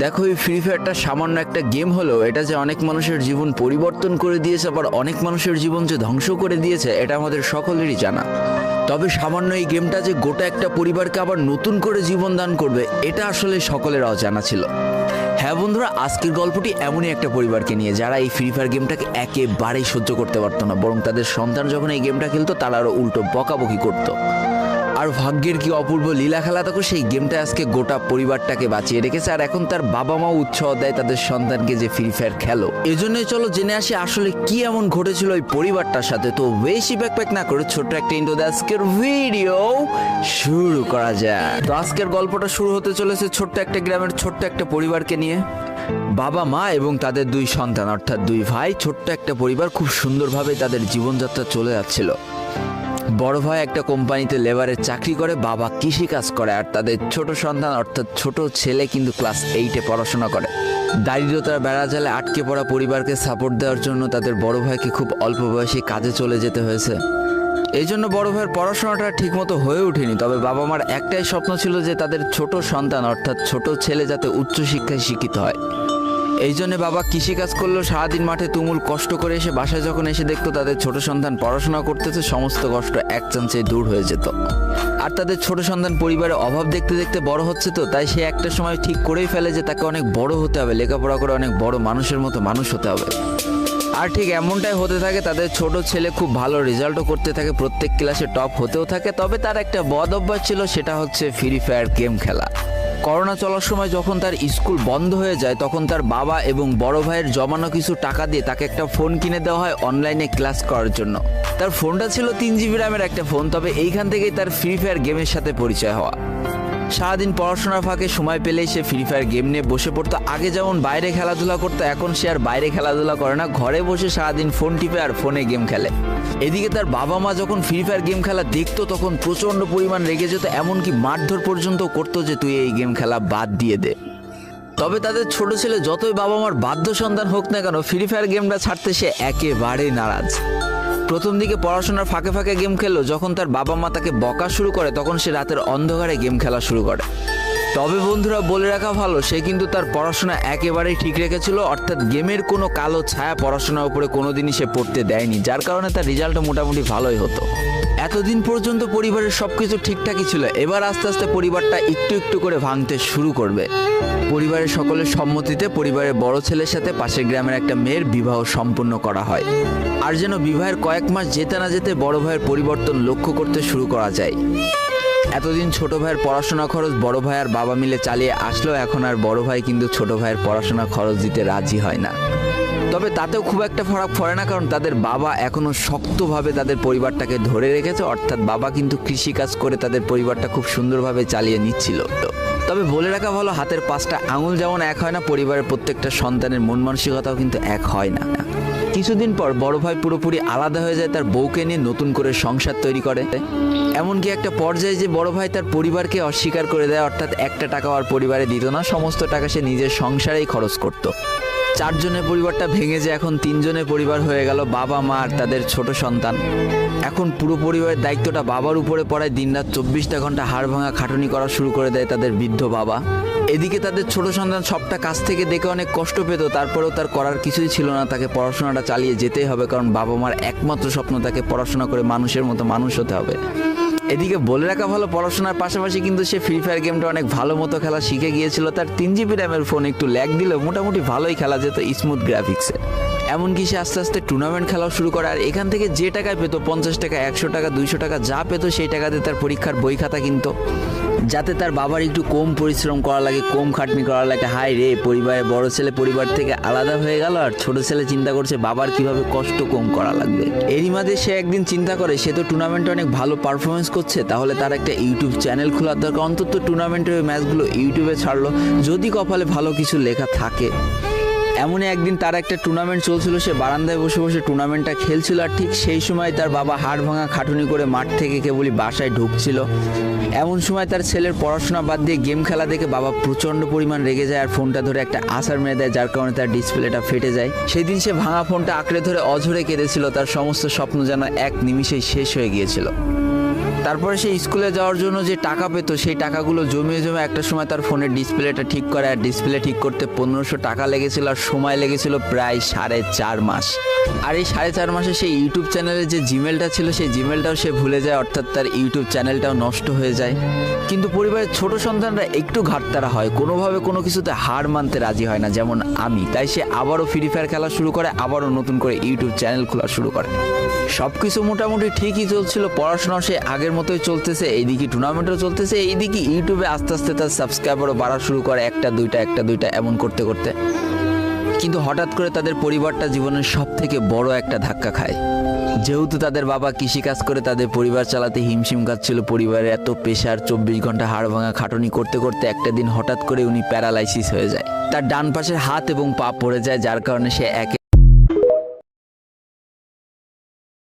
দেখো, এই ফ্রি ফায়ারটা সামান্য একটা গেম হলেও এটা যে অনেক মানুষের জীবন পরিবর্তন করে দিয়েছে, আবার অনেক মানুষের জীবন যে ধ্বংস করে দিয়েছে এটা আমাদের সকলেরই জানা। তবে সামান্য এই গেমটা যে গোটা একটা পরিবারকে আবার নতুন করে জীবন দান করবে এটা আসলে সকলের অজানা ছিল। হ্যাঁ বন্ধুরা, আজকের গল্পটি এমনই একটা পরিবারকে নিয়ে যারা এই ফ্রি ফায়ার গেমটাকে একেবারেই সহ্য করতে পারতো না, বরং তাদের সন্তান যখন এই গেমটা খেলতো তারা আরও উল্টো বকাবকি করতো। আর ভাগ্যের কি অপূর্ব লীলা খেলা, তখন সেই গেমটা আজকে গোটা পরিবারটাকে বাঁচিয়ে রেখেছে। আর এখন তার বাবা মাও উৎসাহ দেয় তাদের সন্তানকে যে ফ্রি ফায়ার খেলো। এজন্যই চলো জেনে আসি আসলে কি এমন ঘটেছিল ওই পরিবারটার সাথে। তো বেশি ব্যাকপ্যাক না করে ছোট্ট একটা ইন্ট্রো দিয়ে আজকের ভিডিও শুরু করা যায়। তো আজকের গল্পটা শুরু হতে চলেছে ছোট্ট একটা গ্রামের ছোট্ট একটা পরিবারকে নিয়ে। বাবা মা এবং তাদের দুই সন্তান অর্থাৎ দুই ভাই, ছোট্ট একটা পরিবার, খুব সুন্দরভাবে তাদের জীবনযাত্রা চলে যাচ্ছিল। বড় ভাই একটা কোম্পানিতে লেবারের চাকরি করে, বাবা কৃষিকাজ করে, আর তাদের ছোট সন্তান অর্থাৎ ছোট ছেলে কিন্তু ক্লাস 8-এ পড়াশোনা করে। দারিদ্রতার বেড়াজালে আটকে পড়া পরিবারকে সাপোর্ট দেওয়ার জন্য তাদের বড় ভাইকে খুব অল্প বয়সে কাজে চলে যেতে হয়েছে। এই জন্য বড় ভাইয়ের পড়াশোনাটা ঠিকমতো হয়ে ওঠেনি। তবে বাবা মার একটাই স্বপ্ন ছিল যে তাদের ছোট সন্তান অর্থাৎ ছোট ছেলে যাতে উচ্চশিক্ষায় শিক্ষিত হয়। এই জন্য বাবা কৃষিকাজ করলেও সারাদিন মাঠে তুমুল কষ্ট করে এসে বাসায় যখন এসে দেখতো তাদের ছোট সন্তান পড়াশোনা করতেছে, সমস্ত কষ্ট এক চান্সে দূর হয়ে যেত। আর তাদের ছোট সন্তান পরিবারের অভাব দেখতে দেখতে বড় হচ্ছে, তো তাই সে একটা সময় ঠিক করেই ফেলে যে তাকে অনেক বড় হতে হবে, লেখাপড়া করে অনেক বড় মানুষের মতো মানুষ হতে হবে। আর ঠিক এমনটাই হতে থাকে। তাদের ছোট ছেলে খুব ভালো রেজাল্টও করতে থাকে, প্রত্যেক ক্লাসে টপ হতেও থাকে। তবে তার একটা বদ অভ্যাস ছিল, সেটা হচ্ছে ফ্রি ফায়ার গেম খেলা। করোনা চলার সময় যখন তার স্কুল বন্ধ হয়ে যায় তখন তার বাবা এবং বড় ভাইয়ের জমানো কিছু টাকা দিয়ে তাকে একটা ফোন কিনে দেওয়া হয় অনলাইনে ক্লাস করার জন্য। তার ফোনটা ছিল 3 GB র্যামের একটা ফোন। তবে এইখান থেকেই তার ফ্রি ফায়ার গেমের সাথে পরিচয় হওয়া। সারাদিন পড়াশোনার ফাঁকে সময় পেলেই সে ফ্রি ফায়ার গেম নিয়ে বসে পড়তো। আগে যেমন বাইরে খেলাধুলা করতো, এখন সে আর বাইরে খেলাধুলা করে না, ঘরে বসে সারাদিন ফোন টিপে আর ফোনে গেম খেলে। এদিকে তার বাবা মা যখন ফ্রি ফায়ার গেম খেলা দেখতো তখন প্রচণ্ড পরিমাণ রেগে যেত, এমনকি মারধর পর্যন্ত করতো যে তুই এই গেম খেলা বাদ দিয়ে দে। তবে তাদের ছোট ছেলে যতই বাবা মার বাধ্য সন্তান হোক না কেন, ফ্রি ফায়ার গেমটা ছাড়তে সে একেবারেই নারাজ। প্রথম দিকে পড়াশোনার ফাঁকে ফাঁকে গেম খেললো, যখন তার বাবা মা তাকে বকা শুরু করে তখন সে রাতের অন্ধকারে গেম খেলা শুরু করে। তবে বন্ধুরা বলে রাখা ভালো, সে কিন্তু তার পড়াশোনা একেবারেই ঠিক রেখেছিল, অর্থাৎ গেমের কোনো কালো ছায়া পড়াশোনার উপরে কোনোদিনই সে পড়তে দেয়নি, যার কারণে তার রেজাল্টও মোটামুটি ভালোই হতো। এতদিন পর্যন্ত পরিবারের সবকিছু ঠিকঠাকই ছিল। এবার আস্তে আস্তে পরিবারটা একটু একটু করে ভাঙতে শুরু করবে। পরিবারের সকলের সম্মতিতে পরিবারের বড় ছেলের সাথে পাশের গ্রামের একটা মেয়ের বিবাহ সম্পন্ন করা হয়। আর যেন বিবাহের কয়েক মাস যেতে না যেতে বড় ভাইয়ের পরিবর্তন লক্ষ্য করতে শুরু করা যায়। এতদিন ছোট ভাইয়ের পড়াশোনা খরচ বড় ভাই আর বাবা মিলে চালিয়ে আসলেও এখন আর বড় ভাই কিন্তু ছোট ভাইয়ের পড়াশোনা খরচ দিতে রাজি হয় না। তবে তাতেও খুব একটা ফারাক পড়ে না, কারণ তাদের বাবা এখনো শক্তভাবে তাদের পরিবারটাকে ধরে রেখেছে, অর্থাৎ বাবা কিন্তু কৃষিকাজ করে তাদের পরিবারটা খুব সুন্দরভাবে চালিয়ে নিচ্ছিল। তবে বলে রাখা ভালো, হাতের 5টা আঙুল যেমন এক হয় না, পরিবারের প্রত্যেকটা সন্তানের মন মানসিকতাও কিন্তু এক হয় না। কিছুদিন পর বড় ভাই পুরোপুরি আলাদা হয়ে যায়, তার বউকে নিয়ে নতুন করে সংসার তৈরি করে। এমনকি একটা পর্যায়ে যে বড় ভাই তার পরিবারকে অস্বীকার করে দেয়, অর্থাৎ একটা টাকাও আর পরিবারে দিত না, সমস্ত টাকা সে নিজের সংসারেই খরচ করত। 4 জনের পরিবারটা ভেঙে যায় এখন 3 জনের পরিবার হয়ে গেল, বাবা মা আর তাদের ছোট সন্তান। এখন পুরো পরিবারের দায়িত্বটা বাবার উপরে পড়ায়। দিনরাত 24টা ঘন্টা হাড় ভাঙা খাটুনি করা শুরু করে দেয় তাদের বৃদ্ধ বাবা। এদিকে তাদের ছোট সন্তান সবটা কাছ থেকে দেখে অনেক কষ্ট পেত, তারপরেও তার করার কিছুই ছিল না, তাকে পড়াশোনাটা চালিয়ে যেতেই হবে, কারণ বাবা মার একমাত্র স্বপ্ন তাকে পড়াশোনা করে মানুষের মতো মানুষ হতে হবে। এদিকে বলে রাখা ভালো, পড়াশোনার পাশাপাশি কিন্তু সে ফ্রি ফায়ার গেমটা অনেক ভালো মতো খেলা শিখে গিয়েছিল। তার 3 GB র্যামের ফোন একটু ল্যাগ দিলেও মোটামুটি ভালোই খেলা যেত স্মুথ গ্রাফিক্সে। এমনকি সে আস্তে আস্তে টুর্নামেন্ট খেলাও শুরু করে। আর এখান থেকে যে টাকায় পেতো, 50 টাকা, 100 টাকা, 200 টাকা যা পেতো, সেই টাকাতে তার পরীক্ষার বই খাতা কিনতো, যাতে তার বাবার একটু কম পরিশ্রম করা লাগে, কম খাটনি করা লাগে। হাই রে, পরিবারের বড় ছেলে পরিবার থেকে আলাদা হয়ে গেল, আর ছোট ছেলে চিন্তা করছে বাবার কিভাবে কষ্ট কম করা লাগবে। এরই মাঝে সে একদিন চিন্তা করে, সে তো টুর্নামেন্টে অনেক ভালো পারফরমেন্স করছে, তাহলে তার একটা ইউটিউব চ্যানেল খোলার দরকার, অন্তত টুর্নামেন্টের ম্যাচগুলো ইউটিউবে ছাড়লো, যদি কপালে ভালো কিছু লেখা থাকে। এমনই একদিন তার একটা টুর্নামেন্ট চলছিল, সে বারান্দায় বসে বসে টুর্নামেন্টটা খেলছিল, আর ঠিক সেই সময় তার বাবা হাড় ভাঙা খাটুনি করে মাঠ থেকে কেবলই বাসায় ঢুকছিল। এমন সময় তার ছেলের পড়াশোনা বাদ দিয়ে গেম খেলা দেখে বাবা প্রচণ্ড পরিমাণ রেগে যায় আর ফোনটা ধরে একটা আছাড় মেরে দেয়, যার কারণে তার ডিসপ্লেটা ফেটে যায়। সেই দিন সে ভাঙা ফোনটা আঁকড়ে ধরে অঝরে কেঁদেছিল, তার সমস্ত স্বপ্ন যেন এক নিমিষেই শেষ হয়ে গিয়েছিল। তারপরে সে স্কুলে যাওয়ার জন্য যে টাকা পেতো সেই টাকাগুলো জমিয়ে জমে একটা সময় তার ফোনের ডিসপ্লেটা ঠিক করে, আর ডিসপ্লে ঠিক করতে 1500 টাকা লেগেছিল, আর সময় লেগেছিল প্রায় 4.5 মাস। আর এই 4.5 মাসে সেই ইউটিউব চ্যানেলের যে জিমেলটা ছিল সেই জিমেলটাও সে ভুলে যায়, অর্থাৎ তার ইউটিউব চ্যানেলটাও নষ্ট হয়ে যায়। কিন্তু পরিবারের ছোট সন্তানরা একটু ঘাটতারা হয়, কোনোভাবে কোনো কিছুতে হার মানতে রাজি হয় না, যেমন আমি। তাই সে আবারও ফ্রি ফায়ার খেলা শুরু করে, আবারও নতুন করে ইউটিউব চ্যানেল খোলা শুরু করে। সব কিছু মোটামুটি ঠিকই চলছিল, পড়াশোনাও সে আগের মতোই চলতেছে, এইদিকে টুর্নামেন্টও চলতেছে, এইদিকে ইউটিউবে আস্তে আস্তে তার সাবস্ক্রাইবারও বাড়া শুরু করে, একটা দুইটা এমন করতে করতে। কিন্তু হঠাৎ করে তাদের পরিবারটা জীবনের সব থেকে বড় একটা ধাক্কা খায়। যেহেতু তাদের বাবা কৃষিকাজ করে তাদের পরিবার চালাতে হিমশিম খাচ্ছিল, পরিবারের এত প্রেশার, 24 ঘন্টা হাড় ভাঙা খাটুনি করতে করতে একটা দিন হঠাৎ করে উনি প্যারালাইসিস হয়ে যায়। তার ডান পাশের হাত এবং পা পড়ে যায়, যার কারণে সে